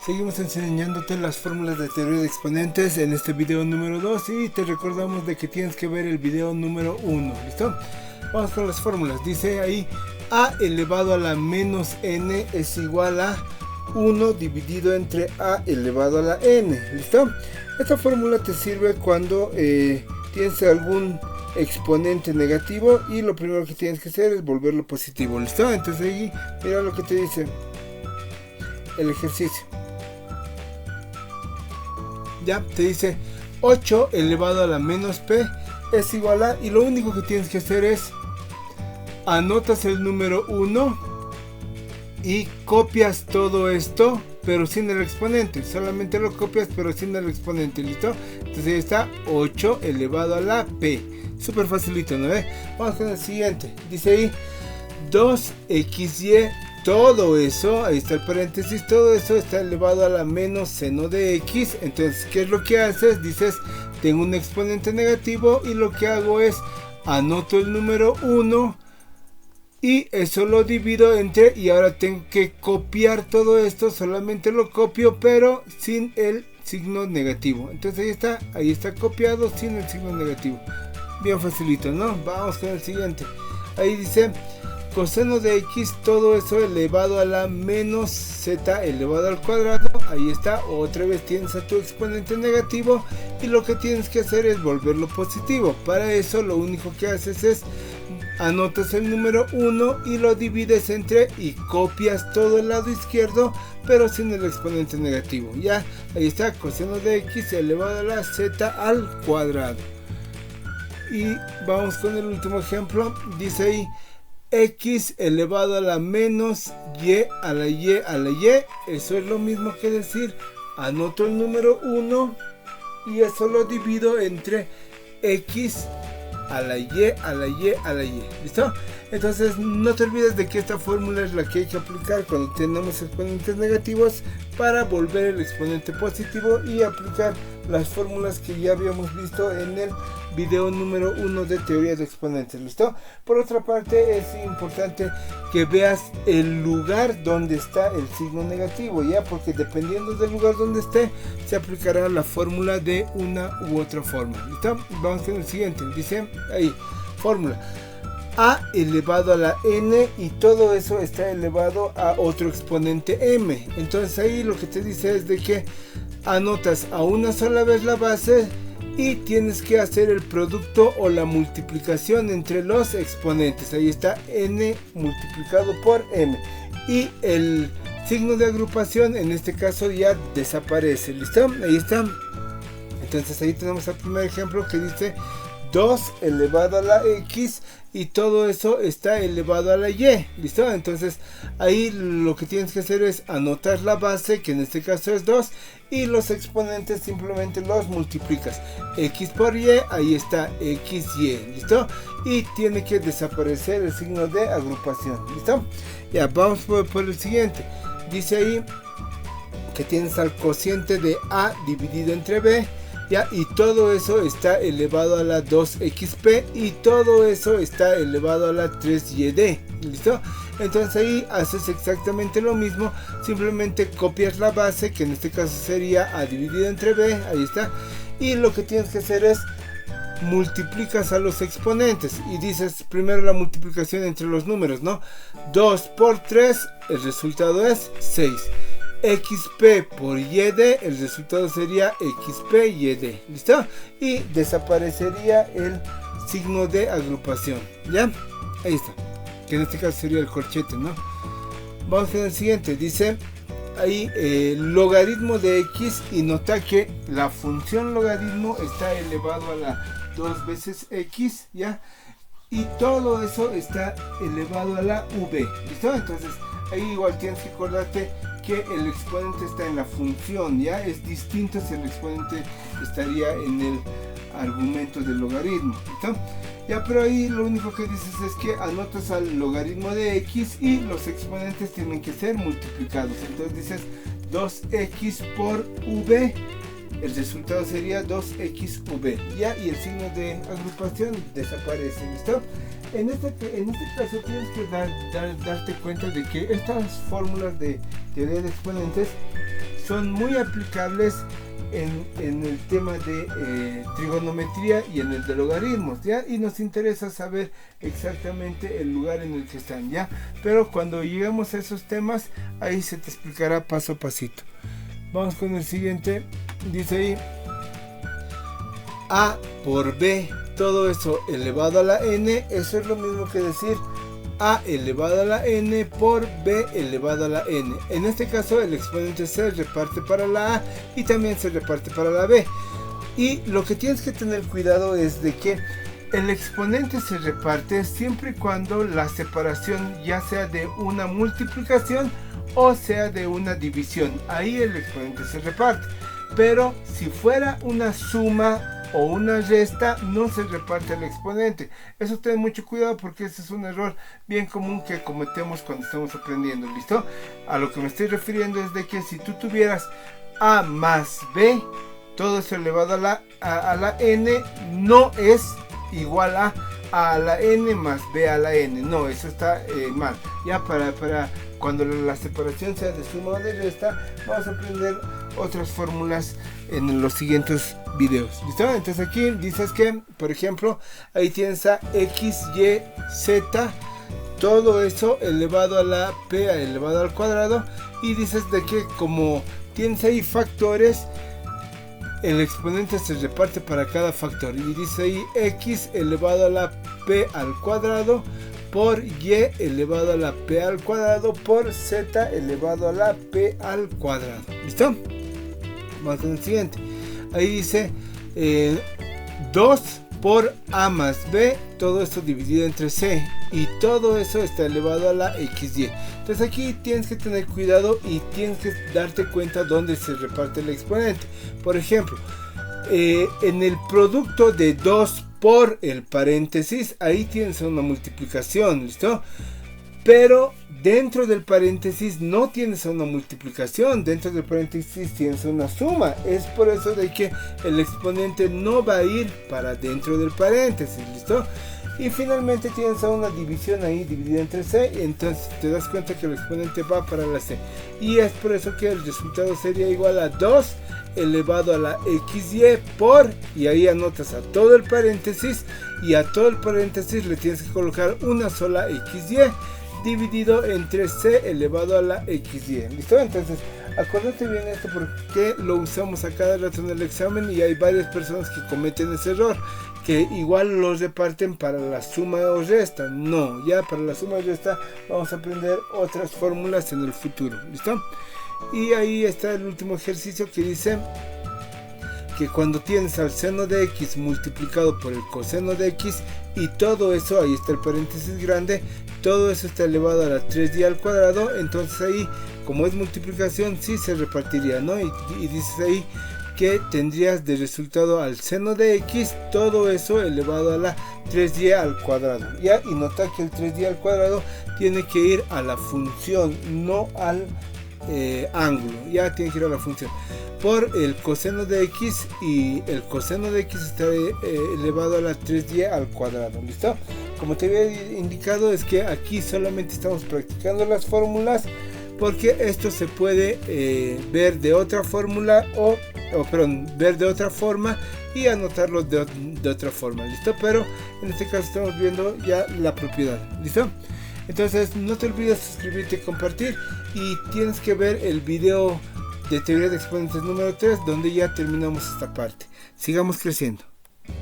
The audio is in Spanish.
Seguimos enseñándote las fórmulas de teoría de exponentes en este video número 2 y te recordamos de que tienes que ver el video número 1. ¿Listo? Vamos con las fórmulas. Dice ahí a elevado a la menos n es igual a 1 dividido entre a elevado a la n. ¿Listo? Esta fórmula te sirve cuando tienes algún exponente negativo y lo primero que tienes que hacer es volverlo positivo. ¿Listo? Entonces ahí mira lo que te dice el ejercicio. Ya te dice 8 elevado a la menos p es igual a, y lo único que tienes que hacer es anotas el número 1 y copias todo esto pero sin el exponente, solamente lo copias pero sin el exponente. ¿Listo? Entonces ahí está 8 elevado a la p, súper facilito, ¿no? Vamos con el siguiente. Dice ahí 2xy, todo eso, ahí está el paréntesis, todo eso está elevado a la menos seno de x. Entonces, ¿qué es lo que haces? Dices, tengo un exponente negativo y lo que hago es anoto el número 1 y eso lo divido entre, y ahora tengo que copiar todo esto, solamente lo copio pero sin el signo negativo. Entonces ahí está copiado sin el signo negativo. Bien facilito, ¿no? Vamos con el siguiente. Ahí dice coseno de x, todo eso elevado a la menos z elevado al cuadrado. Ahí está, otra vez tienes a tu exponente negativo y lo que tienes que hacer es volverlo positivo. Para eso lo único que haces es anotas el número 1 y lo divides entre y copias todo el lado izquierdo pero sin el exponente negativo. Ya, ahí está, coseno de x elevado a la z al cuadrado. Y vamos con el último ejemplo. Dice ahí x elevado a la menos y a la y a la y. Eso es lo mismo que decir anoto el número 1 y eso lo divido entre x a la y a la y a la y. ¿Listo? Entonces no te olvides de que esta fórmula es la que hay que aplicar cuando tenemos exponentes negativos para volver el exponente positivo y aplicar las fórmulas que ya habíamos visto en el video número 1 de teoría de exponentes. ¿Listo? Por otra parte, es importante que veas el lugar donde está el signo negativo, ya, porque dependiendo del lugar donde esté se aplicará la fórmula de una u otra forma. ¿Listo? Vamos con el siguiente. Dice ahí fórmula a elevado a la n y todo eso está elevado a otro exponente m. Entonces ahí lo que te dice es de que anotas a una sola vez la base y tienes que hacer el producto o la multiplicación entre los exponentes. Ahí está n multiplicado por m y el signo de agrupación en este caso ya desaparece. ¿Listo? Ahí está. Entonces ahí tenemos el primer ejemplo que dice 2 elevado a la x y todo eso está elevado a la y. ¿Listo? Entonces ahí lo que tienes que hacer es anotar la base, que en este caso es 2, y los exponentes simplemente los multiplicas. X por y, ahí está xy. ¿Listo? Y tiene que desaparecer el signo de agrupación. ¿Listo? Ya, vamos por el siguiente. Dice ahí que tienes al cociente de a dividido entre b. Ya, y todo eso está elevado a la 2xp y todo eso está elevado a la 3yd. ¿Listo? Entonces ahí haces exactamente lo mismo, simplemente copias la base, que en este caso sería a dividido entre b, ahí está, y lo que tienes que hacer es multiplicas a los exponentes y dices primero la multiplicación entre los números, ¿no? 2 por 3, el resultado es 6. xp por yd, el resultado sería xpyd. ¿Listo? Y desaparecería el signo de agrupación. ¿Ya? Ahí está, que en este caso sería el corchete, ¿no? Vamos con el siguiente. Dice ahí logaritmo de x, y nota que la función logaritmo está elevado a la 2 veces x, ¿ya? Y todo eso está elevado a la v. ¿Listo? Entonces ahí igual tienes que acordarte que el exponente está en la función, ya es distinto si el exponente estaría en el argumento del logaritmo. ¿Listo? Ya, pero ahí lo único que dices es que anotas al logaritmo de x y los exponentes tienen que ser multiplicados. Entonces dices 2x por v, el resultado sería 2xv, ya, y el signo de agrupación desaparece. ¿Listo? En este caso tienes que darte cuenta de que estas fórmulas de teoría de exponentes son muy aplicables en el tema de trigonometría y en el de logaritmos, ¿ya? Y nos interesa saber exactamente el lugar en el que están, ¿ya? Pero cuando lleguemos a esos temas, ahí se te explicará paso a pasito. Vamos con el siguiente. Dice ahí A por B, todo eso elevado a la n, eso es lo mismo que decir A elevado a la n por B elevado a la n. En este caso el exponente se reparte para la A y también se reparte para la B. Y lo que tienes que tener cuidado es de que el exponente se reparte siempre y cuando la separación ya sea de una multiplicación o sea de una división. Ahí el exponente se reparte. Pero si fuera una suma o una resta, no se reparte el exponente. Eso ten mucho cuidado porque ese es un error bien común que cometemos cuando estamos aprendiendo. ¿Listo? A lo que me estoy refiriendo es de que si tú tuvieras A más B, todo eso elevado a la n no es igual a la n más b a la n. No, eso está mal. Ya para cuando la separación sea de suma o de resta, vamos a aprender otras fórmulas en los siguientes videos. ¿Listo? Entonces aquí dices que, por ejemplo, ahí tienes a x, y, z, todo eso elevado a la p elevado al cuadrado, y dices de que como tienes ahí factores, el exponente se reparte para cada factor, y dice ahí x elevado a la p al cuadrado por y elevado a la p al cuadrado por z elevado a la p al cuadrado. ¿Listo? Vamos con el siguiente. Ahí dice 2 por a más b, todo esto dividido entre c, y todo eso está elevado a la xy. Entonces aquí tienes que tener cuidado y tienes que darte cuenta dónde se reparte el exponente. Por ejemplo, en el producto de 2 por el paréntesis, ahí tienes una multiplicación, ¿listo? Pero dentro del paréntesis no tienes una multiplicación, dentro del paréntesis tienes una suma. Es por eso de que el exponente no va a ir para dentro del paréntesis, ¿listo? Y finalmente tienes una división ahí dividida entre c, entonces te das cuenta que el exponente va para la c. Y es por eso que el resultado sería igual a 2 elevado a la xy por, y ahí anotas a todo el paréntesis, y a todo el paréntesis le tienes que colocar una sola xy dividido entre c elevado a la xy. ¿Listo? Entonces acuérdate bien esto porque lo usamos a cada rato en el examen y hay varias personas que cometen ese error, que igual los reparten para la suma o resta. No, ya para la suma y resta vamos a aprender otras fórmulas en el futuro. ¿Listo? Y ahí está el último ejercicio que dice que cuando tienes al seno de x multiplicado por el coseno de x y todo eso, ahí está el paréntesis grande, todo eso está elevado a la 3y al cuadrado, entonces ahí como es multiplicación sí se repartiría, ¿no? Y dices ahí que tendrías de resultado al seno de x todo eso elevado a la 3y al cuadrado, ¿ya? Y nota que el 3y al cuadrado tiene que ir a la función, no al ángulo, ya tiene que ir a la función por el coseno de x, y el coseno de x está elevado a la 3y al cuadrado. ¿Listo? Como te había indicado, es que aquí solamente estamos practicando las fórmulas porque esto se puede ver de otra fórmula ver de otra forma y anotarlo de otra forma. ¿Listo? Pero en este caso estamos viendo ya la propiedad. ¿Listo? Entonces no te olvides suscribirte y compartir, y tienes que ver el video de teoría de exponentes número 3 donde ya terminamos esta parte. Sigamos creciendo.